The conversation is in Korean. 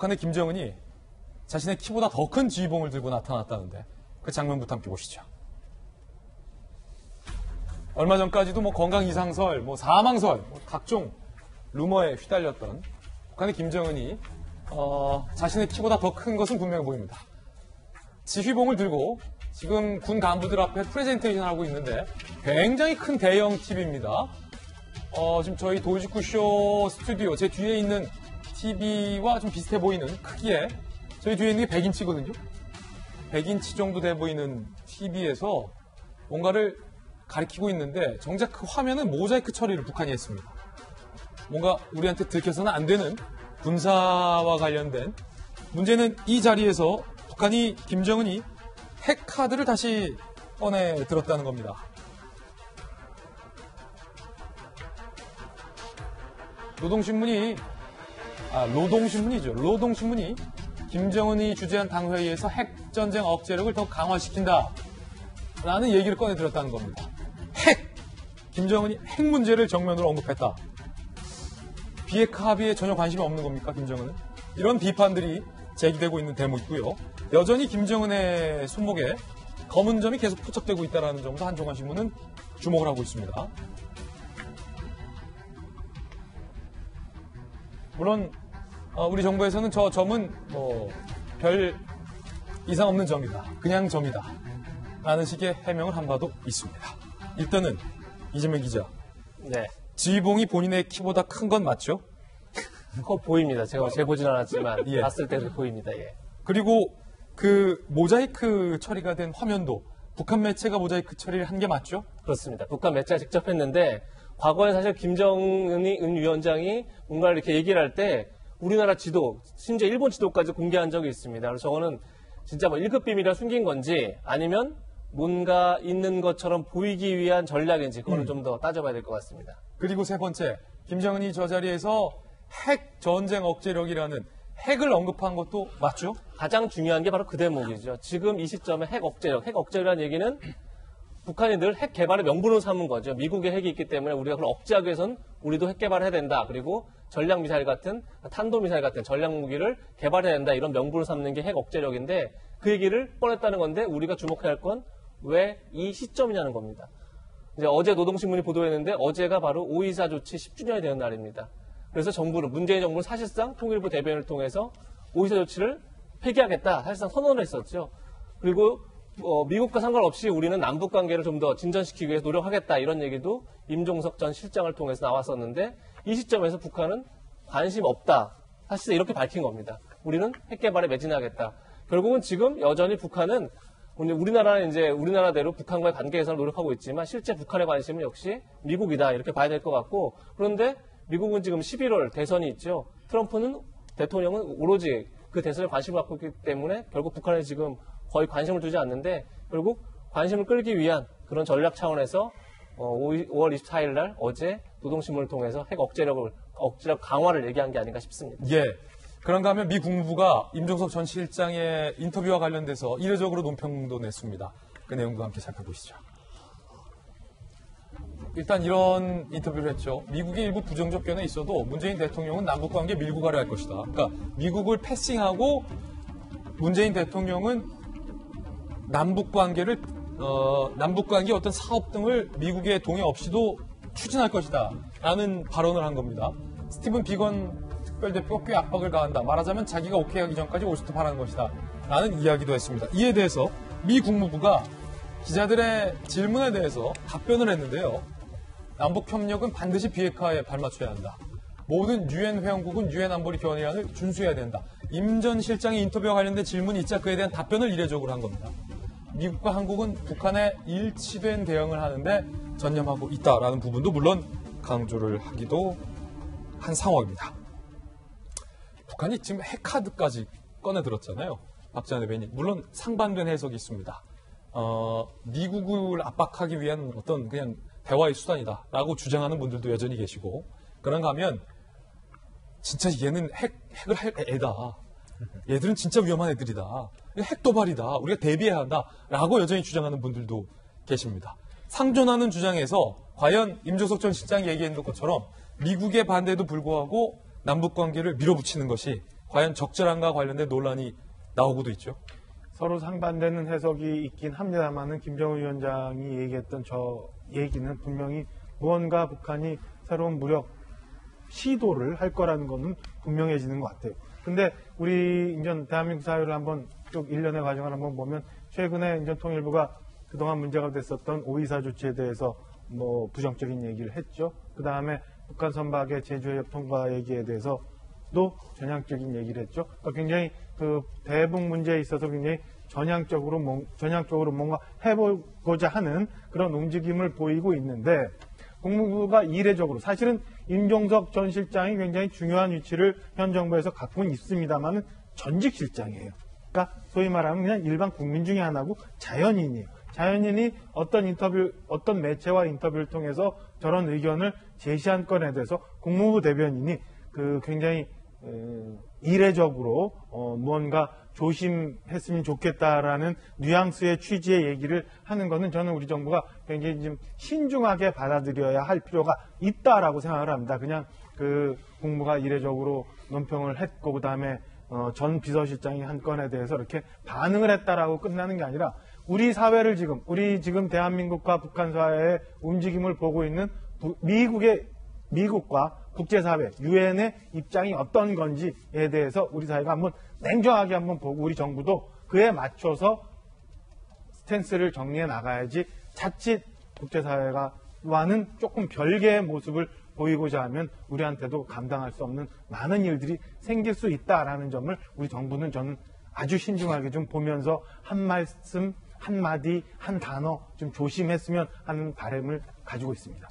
북한의 김정은이 자신의 키보다 더 큰 지휘봉을 들고 나타났다는데 그 장면부터 함께 보시죠. 얼마 전까지도 건강 이상설, 사망설, 각종 루머에 휘달렸던 북한의 김정은이 자신의 키보다 더 큰 것은 분명해 보입니다. 지휘봉을 들고 지금 군 간부들 앞에 프레젠테이션을 하고 있는데 굉장히 큰 대형 TV입니다. 지금 저희 도이치쿠쇼 스튜디오 제 뒤에 있는 TV와 좀 비슷해 보이는 크기에 저희 뒤에 있는 게 100인치거든요. 100인치 정도 돼 보이는 TV에서 뭔가를 가리키고 있는데 정작 그 화면은 모자이크 처리를 북한이 했습니다. 뭔가 우리한테 들켜서는 안 되는 군사와 관련된 문제는 이 자리에서 북한이 김정은이 핵카드를 다시 꺼내 들었다는 겁니다. 노동신문이 김정은이 주재한 당회의에서 핵전쟁 억제력을 더 강화시킨다 라는 얘기를 꺼내 들었다는 겁니다. 김정은이 핵 문제를 정면으로 언급했다. 비핵화 합의에 전혀 관심이 없는 겁니까, 김정은은? 이런 비판들이 제기되고 있는 대목이고요. 여전히 김정은의 손목에 검은 점이 계속 포착되고 있다는 점도 한중환 신문은 주목을 하고 있습니다. 물론 우리 정부에서는 저 점은 별 이상 없는 점이다. 그냥 점이다. 라는 식의 해명을 한 바도 있습니다. 일단은 이재명 기자. 네. 지휘봉이 본인의 키보다 큰 건 맞죠? 보입니다. 제가 재보진 않았지만 예. 봤을 때도 보입니다. 예. 그리고 그 모자이크 처리가 된 화면도 북한 매체가 모자이크 처리를 한 게 맞죠? 그렇습니다. 북한 매체가 직접 했는데 과거에 사실 김정은 위원장이 뭔가 이렇게 얘기를 할 때 우리나라 지도, 심지어 일본 지도까지 공개한 적이 있습니다. 그래서 저거는 진짜 1급 비밀이라 숨긴 건지 아니면 뭔가 있는 것처럼 보이기 위한 전략인지 그거는 좀 더 따져봐야 될 것 같습니다. 그리고 세 번째, 김정은이 저 자리에서 핵 전쟁 억제력이라는 핵을 언급한 것도 맞죠? 가장 중요한 게 바로 그 대목이죠. 지금 이 시점에 핵 억제력이라는 얘기는 북한이 늘 핵 개발의 명분으로 삼은 거죠. 미국의 핵이 있기 때문에 우리가 그걸 억제하기 위해서는 우리도 핵 개발을 해야 된다. 그리고 전략미사일 같은, 탄도미사일 같은 전략무기를 개발해야 된다. 이런 명분을 삼는 게 핵 억제력인데 그 얘기를 꺼냈다는 건데 우리가 주목해야 할 건 왜 이 시점이냐는 겁니다. 이제 어제 노동신문이 보도했는데 어제가 바로 5.24 조치 10주년이 되는 날입니다. 그래서 문재인 정부는 사실상 통일부 대변을 통해서 5.24 조치를 폐기하겠다. 사실상 선언을 했었죠. 그리고 미국과 상관없이 우리는 남북 관계를 좀 더 진전시키기 위해서 노력하겠다. 이런 얘기도 임종석 전 실장을 통해서 나왔었는데 이 시점에서 북한은 관심 없다. 사실상 이렇게 밝힌 겁니다. 우리는 핵 개발에 매진하겠다. 결국은 지금 여전히 북한은 우리나라대로 북한과의 관계 개선을 노력하고 있지만 실제 북한의 관심은 역시 미국이다. 이렇게 봐야 될 것 같고 그런데 미국은 지금 11월 대선이 있죠. 트럼프는 대통령은 오로지 그 대선에 관심을 갖고 있기 때문에 결국 북한에 지금 거의 관심을 두지 않는데 결국 관심을 끌기 위한 그런 전략 차원에서 5월 24일 날 어제 노동신문을 통해서 핵 억제력 강화를 얘기한 게 아닌가 싶습니다. 예. 그런가 하면 미 국무부가 임종석 전 실장의 인터뷰와 관련돼서 이례적으로 논평도 냈습니다. 그 내용도 함께 살펴보시죠. 일단 이런 인터뷰를 했죠. 미국의 일부 부정적 견해 있어도 문재인 대통령은 남북관계 밀고 가려 할 것이다. 그러니까 미국을 패싱하고 문재인 대통령은 남북관계 어떤 사업 등을 미국의 동의 없이도 추진할 것이다. 라는 발언을 한 겁니다. 스티븐 비건 특별대표가 꽤 압박을 가한다. 말하자면 자기가 오케이 하기 전까지 오시트 바라는 것이다. 라는 이야기도 했습니다. 이에 대해서 미 국무부가 기자들의 질문에 대해서 답변을 했는데요. 남북협력은 반드시 비핵화에 발맞춰야 한다. 모든 유엔 회원국은 유엔 안보리 견해안을 준수해야 된다. 임 전 실장의 인터뷰와 관련된 질문이 있자 그에 대한 답변을 이례적으로 한 겁니다. 미국과 한국은 북한에 일치된 대응을 하는데 전념하고 있다라는 부분도 물론 강조를 하기도 한 상황입니다. 북한이 지금 핵카드까지 꺼내들었잖아요. 박지원 대변인. 물론 상반된 해석이 있습니다. 미국을 압박하기 위한 어떤 그냥 대화의 수단이다라고 주장하는 분들도 여전히 계시고 그런가 하면 진짜 얘는 핵을 할 애다. 얘들은 진짜 위험한 애들이다. 핵 도발이다. 우리가 대비해야 한다라고 여전히 주장하는 분들도 계십니다. 상존하는 주장에서 과연 임종석 전 실장이 얘기했던 것처럼 미국의 반대에도 불구하고 남북관계를 밀어붙이는 것이 과연 적절한가 관련된 논란이 나오고도 있죠. 서로 상반되는 해석이 있긴 합니다만은 김정은 위원장이 얘기했던 저 얘기는 분명히 무언가 북한이 새로운 무력 시도를 할 거라는 거는 분명해지는 것 같아요. 근데 우리 인전 대한민국 사회를 한번 쭉 일련의 과정을 한번 보면 최근에 인전 통일부가 그동안 문제가 됐었던 5.24 조치에 대해서 뭐 부정적인 얘기를 했죠. 그 다음에 북한 선박의 제주해협 통과 얘기에 대해서도 전향적인 얘기를 했죠. 그러니까 굉장히 그 대북 문제에 있어서 굉장히 전향적으로 뭔가 해보고자 하는 그런 움직임을 보이고 있는데 국무부가 이례적으로 사실은 임종석 전 실장이 굉장히 중요한 위치를 현 정부에서 갖고는 있습니다만은 전직 실장이에요. 그러니까 소위 말하면 그냥 일반 국민 중에 하나고 자연인이에요. 자연인이 어떤 매체와 인터뷰를 통해서 저런 의견을 제시한 건에 대해서 국무부 대변인이 그 굉장히 이례적으로 무언가 조심했으면 좋겠다라는 뉘앙스의 취지의 얘기를 하는 것은 저는 우리 정부가 굉장히 좀 신중하게 받아들여야 할 필요가 있다라고 생각을 합니다. 그냥 그 국무가 이례적으로 논평을 했고 그다음에 전 비서실장이 한 건에 대해서 이렇게 반응을 했다라고 끝나는 게 아니라 우리 사회를 지금 대한민국과 북한 사회의 움직임을 보고 있는 미국과 국제사회, 유엔의 입장이 어떤 건지에 대해서 우리 사회가 한번 냉정하게 한번 보고 우리 정부도 그에 맞춰서 스탠스를 정리해 나가야지 자칫 국제사회와는 조금 별개의 모습을 보이고자 하면 우리한테도 감당할 수 없는 많은 일들이 생길 수 있다라는 점을 우리 정부는 저는 아주 신중하게 좀 보면서 한 말씀, 한 마디, 한 단어 좀 조심했으면 하는 바람을 가지고 있습니다.